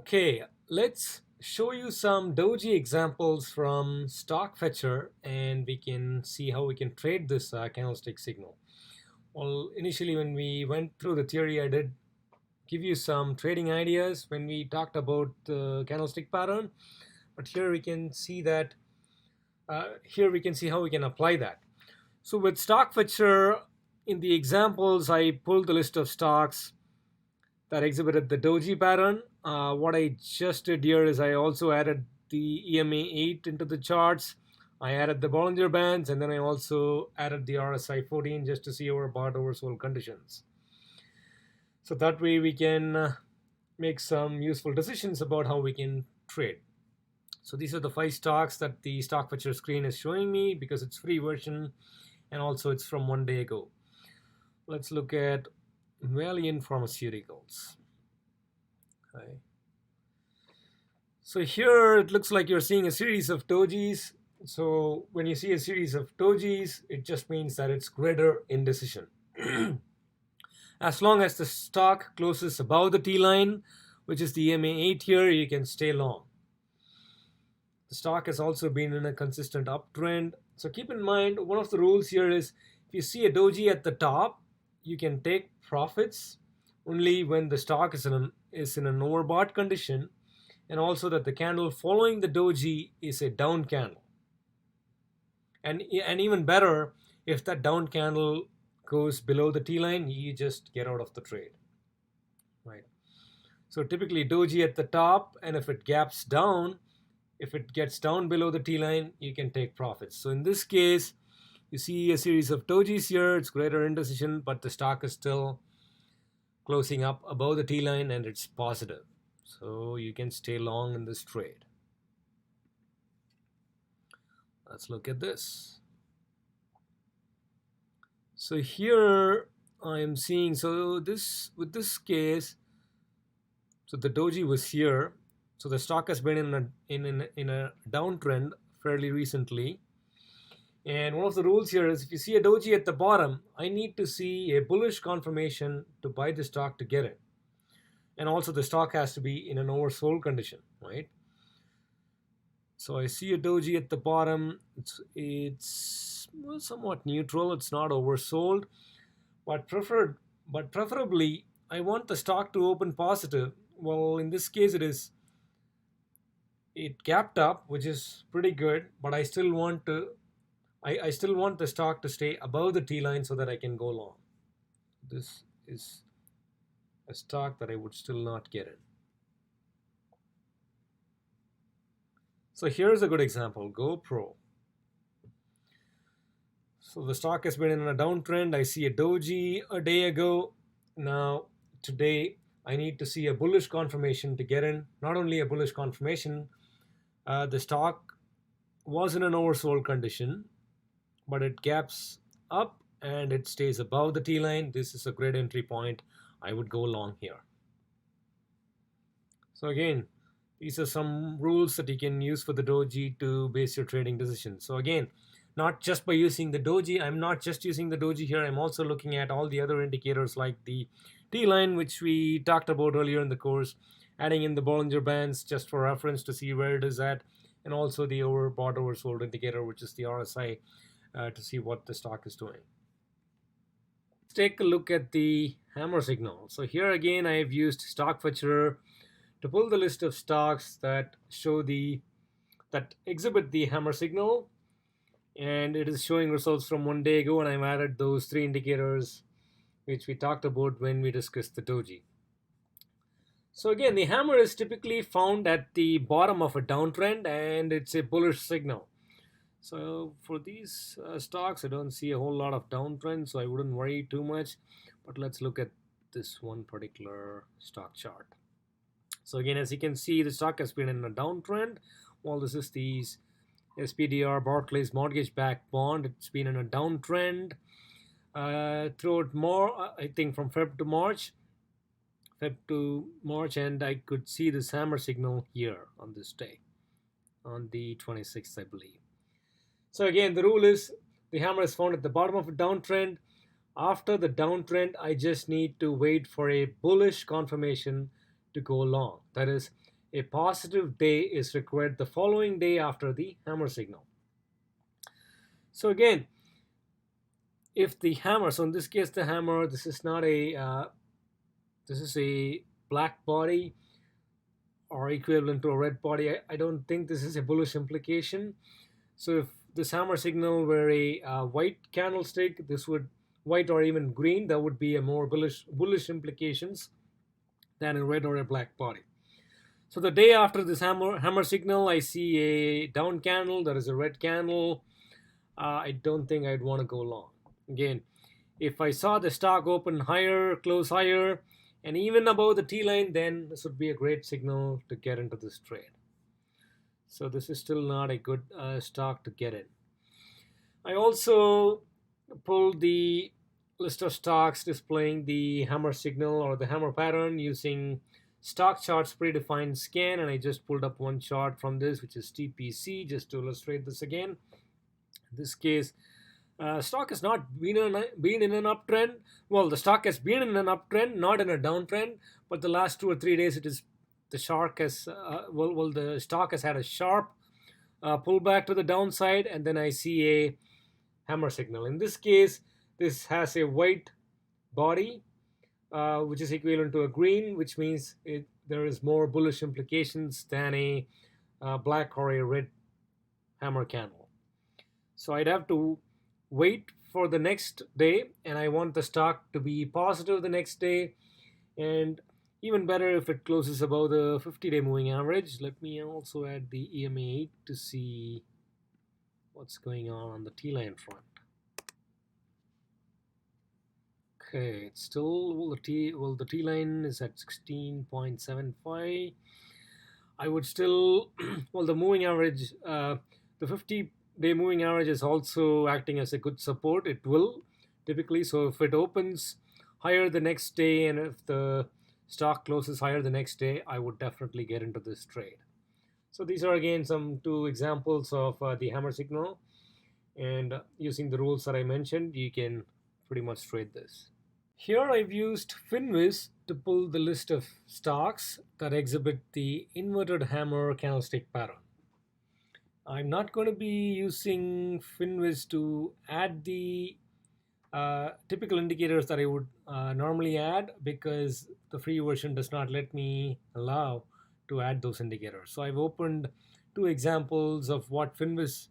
Okay, let's show you some Doji examples from Stock Fetcher and we can see how we can trade this candlestick signal. Well, initially when we went through the theory, I did give you some trading ideas when we talked about the candlestick pattern, but here we can see that here we can see how we can apply that. So with Stock Fetcher, in the examples, I pulled the list of stocks that exhibited the Doji pattern. What I just did here is I also added the EMA 8 into the charts. I added the Bollinger Bands, and then I also added the RSI 14 just to see our bought oversold conditions. So that way we can make some useful decisions about how we can trade. So these are the 5 stocks that the Stock Fetcher screen is showing me because it's free version and also it's from 1 day ago. Let's look at Valiant Pharmaceuticals. Okay. So here it looks like you're seeing a series of dojis. So when you see a series of dojis, it just means that it's greater indecision. As long as the stock closes above the T line, which is the EMA8 here, you can stay long. The stock has also been in a consistent uptrend. So keep in mind, one of the rules here is if you see a doji at the top, you can take profits only when the stock is in an overbought condition, and also that the candle following the doji is a down candle. And even better, if that down candle goes below the T line, you just get out of the trade. Right. So typically doji at the top, and if it gaps down, if it gets down below the T line, you can take profits. So in this case, you see a series of dojis here, it's greater indecision, but the stock is still closing up above the T line and it's positive. So you can stay long in this trade. Let's look at this. So here I am seeing, so this with this case, so the doji was here. So the stock has been in a downtrend fairly recently. And one of the rules here is if you see a doji at the bottom, I need to see a bullish confirmation to buy the stock to get it. And also the stock has to be in an oversold condition, right? So I see a doji at the bottom. It's well, somewhat neutral. It's not oversold, but preferably I want the stock to open positive. Well, in this case, it gapped up, which is pretty good, but I still want the stock to stay above the T line so that I can go long. This is a stock that I would still not get in. So here's a good example, GoPro. So the stock has been in a downtrend. I see a doji a day ago. Now today I need to see a bullish confirmation to get in. Not only a bullish confirmation, the stock was in an oversold condition, but it gaps up and it stays above the T line. This is a great entry point. I would go long here. So again, these are some rules that you can use for the doji to base your trading decisions. So again, not just by using the doji, I'm not just using the doji here, I'm also looking at all the other indicators like the T line, which we talked about earlier in the course, adding in the Bollinger Bands just for reference to see where it is at, and also the overbought oversold indicator, which is the RSI, to see what the stock is doing. Let's take a look at the hammer signal. So here again, I have used Stock Fetcher to pull the list of stocks that exhibit the hammer signal, and it is showing results from 1 day ago, and I've added those 3 indicators which we talked about when we discussed the doji. So again, the hammer is typically found at the bottom of a downtrend and it's a bullish signal. So for these stocks, I don't see a whole lot of downtrend, so I wouldn't worry too much. But let's look at this one particular stock chart. So again, as you can see, the stock has been in a downtrend. Well, this is the SPDR Barclays mortgage-backed bond. It's been in a downtrend throughout more, I think from Feb to March, and I could see this hammer signal here on this day, on the 26th, I believe. So again, the rule is the hammer is found at the bottom of a downtrend. After the downtrend, I just need to wait for a bullish confirmation to go long. That is, a positive day is required the following day after the hammer signal. So again, if the hammer, so in this case the hammer, this is not a this is a black body or equivalent to a red body. I don't think this is a bullish implication. So if this hammer signal were a white candlestick, this would, white or even green, that would be a more bullish implications than a red or a black body. So the day after this hammer signal, I see a down candle, there is a red candle. I don't think I'd want to go long. Again, if I saw the stock open higher, close higher, and even above the T line, then this would be a great signal to get into this trade. So this is still not a good stock to get in. I also pulled the list of stocks displaying the hammer signal or the hammer pattern using stock charts predefined scan, and I just pulled up one chart from this, which is TPC, just to illustrate this again. In this case, stock has not been in an uptrend. Well, the stock has been in an uptrend, not in a downtrend, but the last 2 or 3 days it is, the stock has the stock has had a sharp pullback to the downside, and then I see a hammer signal. In this case, this has a white body, which is equivalent to a green, which means there is more bullish implications than a black or a red hammer candle. So I'd have to wait for the next day, and I want the stock to be positive the next day, and even better if it closes above the 50-day moving average. Let me also add the EMA8 to see what's going on the T-line front. Okay, it's still, the T-line is at 16.75. I would still, the moving average, the 50-day moving average is also acting as a good support. It will typically, so if it opens higher the next day and if the stock closes higher the next day, I would definitely get into this trade. So these are again some 2 examples of the hammer signal, and using the rules that I mentioned, you can pretty much trade this. Here I've used Finviz to pull the list of stocks that exhibit the inverted hammer candlestick pattern. I'm not going to be using Finviz to add the typical indicators that I would normally add, because the free version does not let me allow to add those indicators. So I've opened 2 examples of what Finviz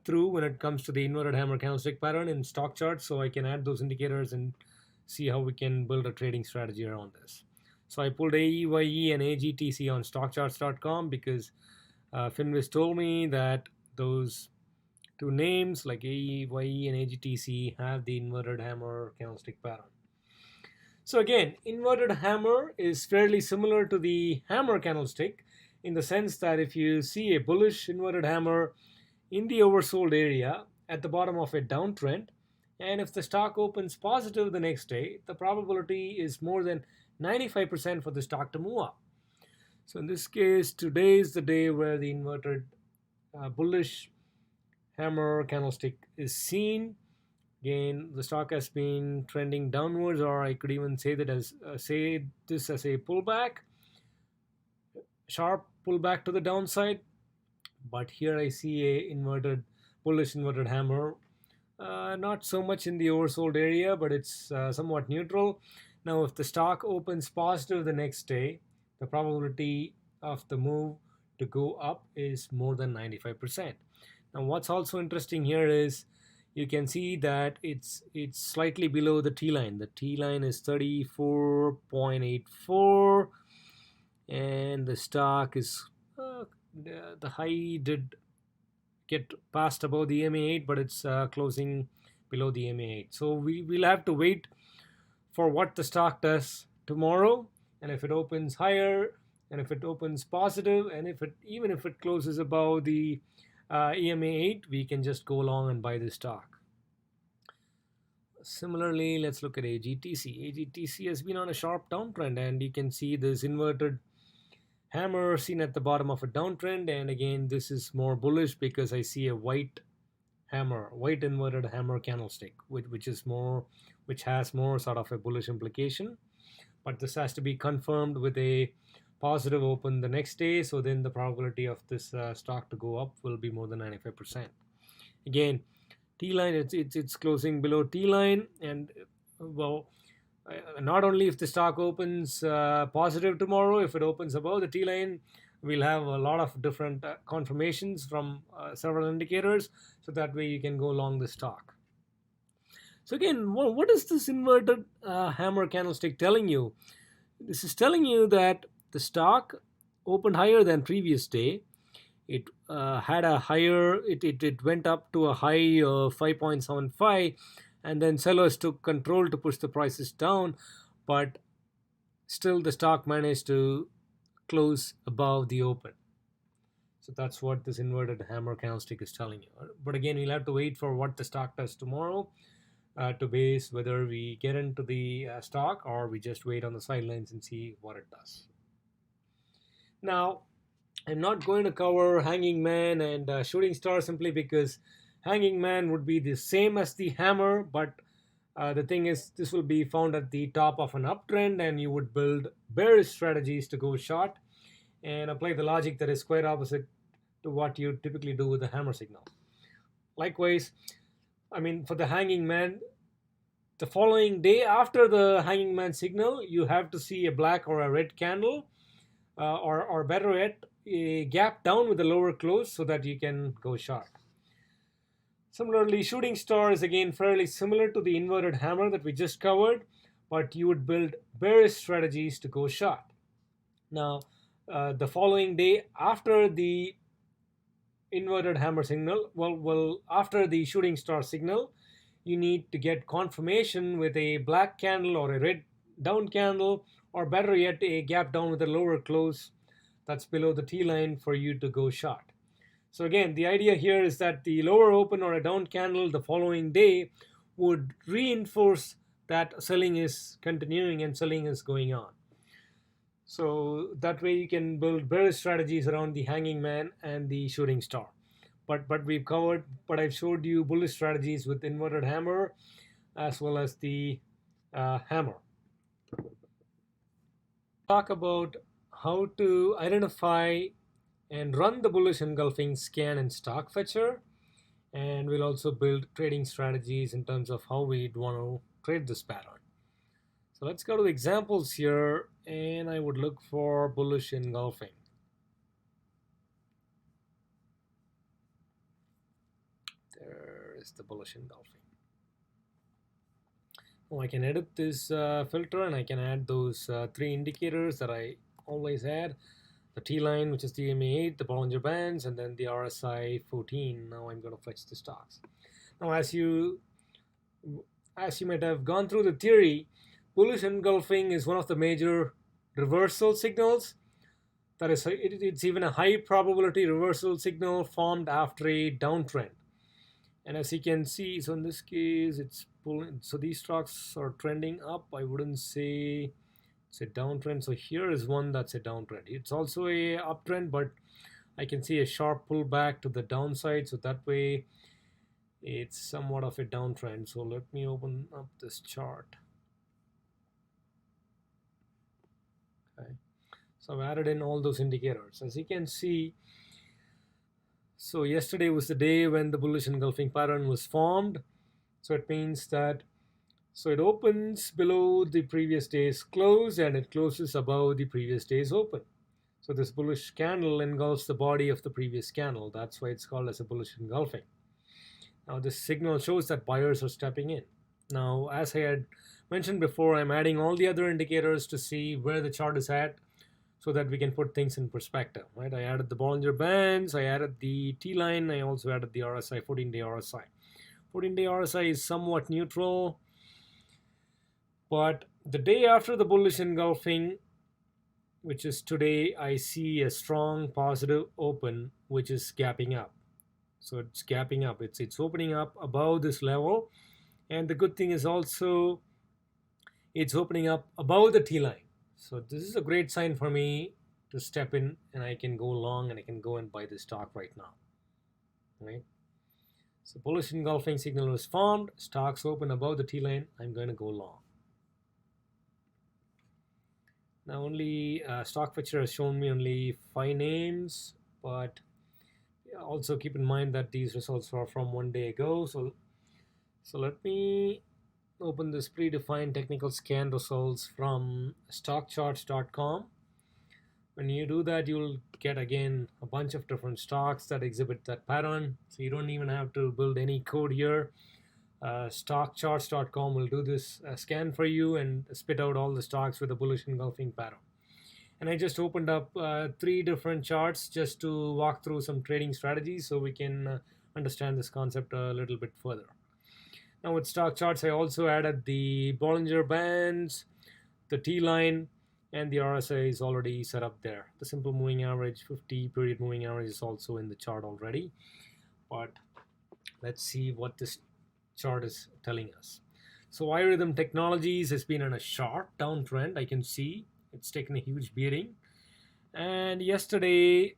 threw when it comes to the inverted hammer candlestick pattern in stock charts, so I can add those indicators and see how we can build a trading strategy around this. So I pulled AEYE and AGTC on stockcharts.com because Finviz told me that those 2 names like AEYE and AGTC have the inverted hammer candlestick pattern. So again, inverted hammer is fairly similar to the hammer candlestick in the sense that if you see a bullish inverted hammer in the oversold area at the bottom of a downtrend, and if the stock opens positive the next day, the probability is more than 95% for the stock to move up. So in this case, today is the day where the inverted bullish hammer candlestick is seen. Again, the stock has been trending downwards, or I could even say that as say this as a pullback, sharp pullback to the downside. But here I see a bullish inverted hammer. Not so much in the oversold area, but it's somewhat neutral. Now, if the stock opens positive the next day, the probability of the move to go up is more than 95%. Now, what's also interesting here is you can see that it's slightly below the T line. The T line is 34.84, and the stock is the high did get passed above the EMA8, but it's closing below the EMA8. So we'll have to wait for what the stock does tomorrow, and if it opens higher, and if it opens positive, and even if it closes above the EMA8, we can just go along and buy the stock. Similarly, let's look at AGTC. AGTC has been on a sharp downtrend, and you can see this inverted hammer seen at the bottom of a downtrend, and again this is more bullish because I see a white inverted hammer candlestick, which has more sort of a bullish implication. But this has to be confirmed with a positive open the next day, so then the probability of this stock to go up will be more than 95%. Again, T line, it's closing below T line, and well, not only if the stock opens positive tomorrow, if it opens above the T line, we'll have a lot of different confirmations from several indicators, so that way you can go long the stock. So again, what is this inverted hammer candlestick telling you? This is telling you that the stock opened higher than previous day. It had a higher, it went up to a high of 5.75, and then sellers took control to push the prices down, but still the stock managed to close above the open. So that's what this inverted hammer candlestick is telling you. But again, we'll have to wait for what the stock does tomorrow to base whether we get into the stock or we just wait on the sidelines and see what it does. Now, I'm not going to cover hanging man and shooting star simply because hanging man would be the same as the hammer, but the thing is, this will be found at the top of an uptrend, and you would build bearish strategies to go short and apply the logic that is quite opposite to what you typically do with the hammer signal. Likewise, I mean, for the hanging man, the following day after the hanging man signal, you have to see a black or a red candle, or better yet, a gap down with a lower close so that you can go short. Similarly, shooting star is again fairly similar to the inverted hammer that we just covered, but you would build bearish strategies to go short. Now, the following day after the inverted hammer signal, well, after the shooting star signal, you need to get confirmation with a black candle or a red down candle, or better yet, a gap down with a lower close that's below the T line for you to go short. So again, the idea here is that the lower open or a down candle the following day would reinforce that selling is continuing and selling is going on. So that way you can build bearish strategies around the hanging man and the shooting star. But we've covered, but I've showed you bullish strategies with inverted hammer as well as the hammer. Talk about how to identify and run the bullish engulfing scan and stock fetcher, and we'll also build trading strategies in terms of how we'd want to trade this pattern. So let's go to examples here, and I would look for bullish engulfing. There is the bullish engulfing. Oh, I can edit this filter, and I can add those three indicators that I always add. The T line, which is the EMA8, the Bollinger Bands, and then the RSI 14. Now I'm going to fetch the stocks. Now, as you might have gone through the theory, bullish engulfing is one of the major reversal signals. That is, it's even a high probability reversal signal formed after a downtrend. And as you can see, so in this case, it's pulling. So these stocks are trending up. I wouldn't say it's a downtrend. So here is one that's a downtrend. It's also a uptrend, but I can see a sharp pullback to the downside. So that way, it's somewhat of a downtrend. So let me open up this chart. Okay. So I've added in all those indicators. As you can see, so yesterday was the day when the bullish engulfing pattern was formed. So it means that, so it opens below the previous day's close and it closes above the previous day's open. So this bullish candle engulfs the body of the previous candle. That's why it's called as a bullish engulfing. Now this signal shows that buyers are stepping in. Now, as I had mentioned before, I'm adding all the other indicators to see where the chart is at, so that we can put things in perspective, right? I added the Bollinger Bands, I added the T line, I also added the RSI, 14-day RSI. 14-day RSI is somewhat neutral, but the day after the bullish engulfing, which is today, I see a strong positive open, which is gapping up. So it's gapping up, it's opening up above this level, and the good thing is also it's opening up above the T line. So this is a great sign for me to step in, and I can go long and I can go and buy this stock right now, right? So bullish engulfing signal was formed, stocks open above the T line, I'm going to go long. Now only stock fetcher has shown me only 5 names, but also keep in mind that these results are from 1 day ago. So let me open this predefined technical scan results from stockcharts.com. When you do that, you'll get again a bunch of different stocks that exhibit that pattern. So you don't even have to build any code here. Stockcharts.com will do this scan for you and spit out all the stocks with a bullish engulfing pattern. And I just opened up 3 different charts just to walk through some trading strategies so we can understand this concept a little bit further. Now with stock charts, I also added the Bollinger Bands, the T-line, and the RSI is already set up there. The simple moving average, 50 period moving average is also in the chart already. But let's see what this chart is telling us. So iRhythm Technologies has been on a sharp downtrend. I can see it's taken a huge beating. And yesterday,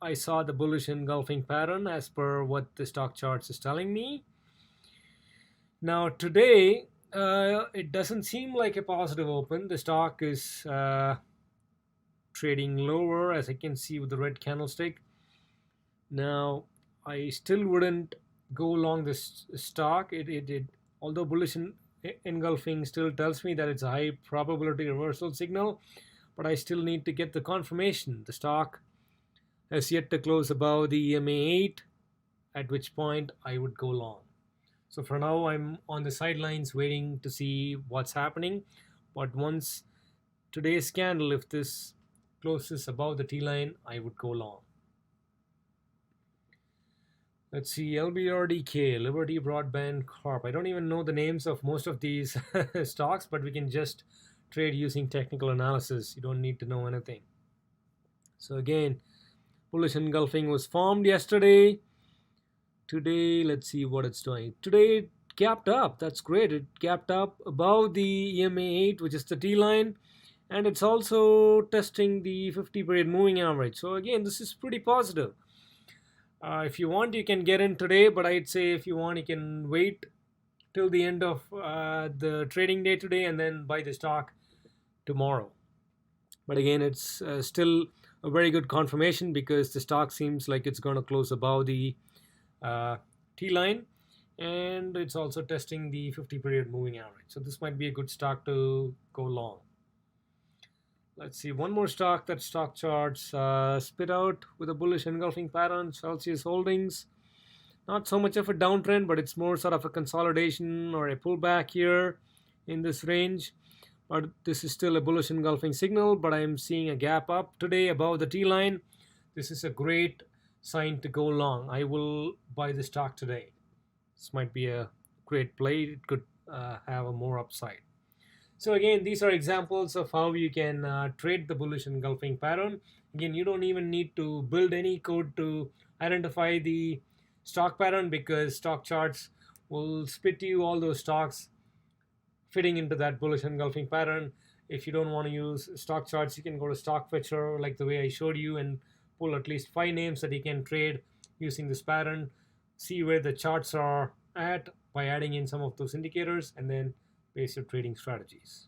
I saw the bullish engulfing pattern as per what the stock charts is telling me. Now today, it doesn't seem like a positive open. The stock is trading lower, as I can see with the red candlestick. Now, I still wouldn't go along this stock. Although bullish engulfing still tells me that it's a high probability reversal signal, but I still need to get the confirmation. The stock has yet to close above the EMA 8, at which point I would go long. So for now, I'm on the sidelines waiting to see what's happening. But once today's candle, if this closes above the T-line, I would go long. Let's see, LBRDK, Liberty Broadband Corp. I don't even know the names of most of these stocks, but we can just trade using technical analysis. You don't need to know anything. So again, bullish engulfing was formed yesterday. Today, let's see what it's doing. Today, it gapped up. That's great. It gapped up above the EMA 8, which is the T-line. And it's also testing the 50 period moving average. So again, this is pretty positive. If you want, you can get in today, but I'd say if you want, you can wait till the end of the trading day today and then buy the stock tomorrow. But again, it's still a very good confirmation because the stock seems like it's going to close above the T-line, and it's also testing the 50 period moving average. So this might be a good stock to go long. Let's see, one more stock that stock charts spit out with a bullish engulfing pattern, Celsius Holdings. Not so much of a downtrend, but it's more sort of a consolidation or a pullback here in this range. But this is still a bullish engulfing signal, but I'm seeing a gap up today above the T-line. This is a great sign to go long. I will buy the stock today. This might be a great play. It could have a more upside. So again, these are examples of how you can trade the bullish engulfing pattern. Again, you don't even need to build any code to identify the stock pattern because stock charts will spit you all those stocks fitting into that bullish engulfing pattern. If you don't want to use stock charts, you can go to stock fetcher like the way I showed you and pull at least 5 names that you can trade using this pattern. See where the charts are at by adding in some of those indicators and then base your trading strategies.